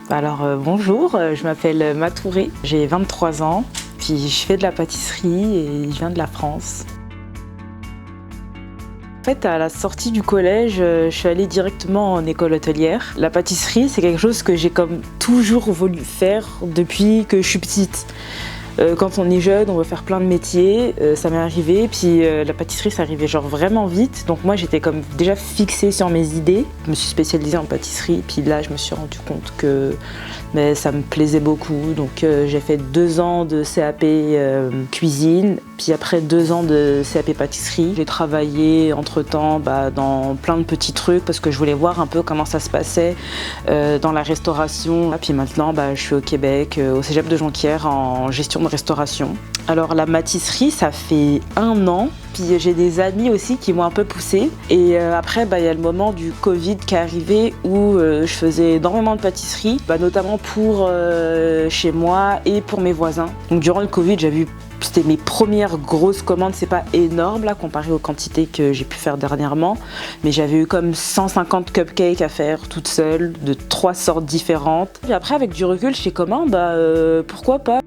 Bonjour, je m'appelle Matouré, j'ai 23 ans, puis je fais de la pâtisserie et je viens de la France. En fait, à la sortie du collège, je suis allée directement en école hôtelière. La pâtisserie, c'est quelque chose que j'ai comme toujours voulu faire depuis que je suis petite. Quand on est jeune, on veut faire plein de métiers, ça m'est arrivé, puis la pâtisserie, ça arrivait genre vraiment vite. Donc moi, j'étais comme déjà fixée sur mes idées. Je me suis spécialisée en pâtisserie, puis là, je me suis rendu compte que ça me plaisait beaucoup. Donc j'ai fait 2 ans de CAP cuisine, puis après 2 ans de CAP pâtisserie. J'ai travaillé entre-temps dans plein de petits trucs parce que je voulais voir un peu comment ça se passait dans la restauration. Puis maintenant, je suis au Québec, au Cégep de Jonquière, en gestion de restauration. Alors la pâtisserie, ça fait 1 an. Puis j'ai des amis aussi qui m'ont un peu poussée. Et après, il y a le moment du Covid qui est arrivé où je faisais énormément de pâtisserie, notamment pour chez moi et pour mes voisins. Donc durant le Covid, c'était mes premières grosses commandes. C'est pas énorme là comparé aux quantités que j'ai pu faire dernièrement, mais j'avais eu comme 150 cupcakes à faire toute seule, de 3 sortes différentes. Et après, avec du recul, je sais comment, pourquoi pas.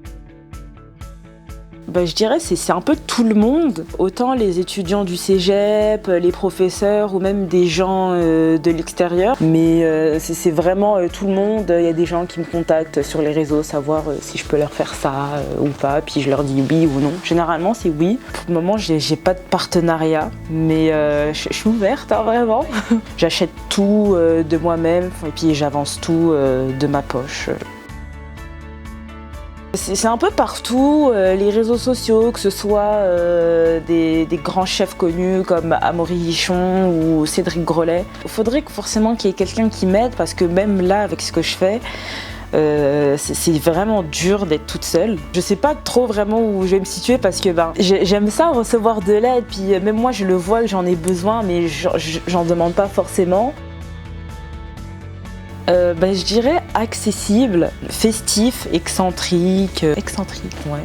Je dirais c'est un peu tout le monde, autant les étudiants du cégep, les professeurs ou même des gens de l'extérieur, mais c'est vraiment tout le monde. Il y a des gens qui me contactent sur les réseaux, savoir si je peux leur faire ça ou pas, puis je leur dis oui ou non. Généralement c'est oui. Pour le moment j'ai pas de partenariat, mais je suis ouverte vraiment. J'achète tout de moi-même et puis j'avance tout de ma poche. C'est un peu partout, les réseaux sociaux, que ce soit des grands chefs connus comme Amaury Hichon ou Cédric Grolet. Il faudrait forcément qu'il y ait quelqu'un qui m'aide parce que même là, avec ce que je fais, c'est vraiment dur d'être toute seule. Je sais pas trop vraiment où je vais me situer parce que j'aime ça recevoir de l'aide, puis même moi je le vois que j'en ai besoin, mais j'en demande pas forcément. Je dirais accessible, festif, excentrique, ouais.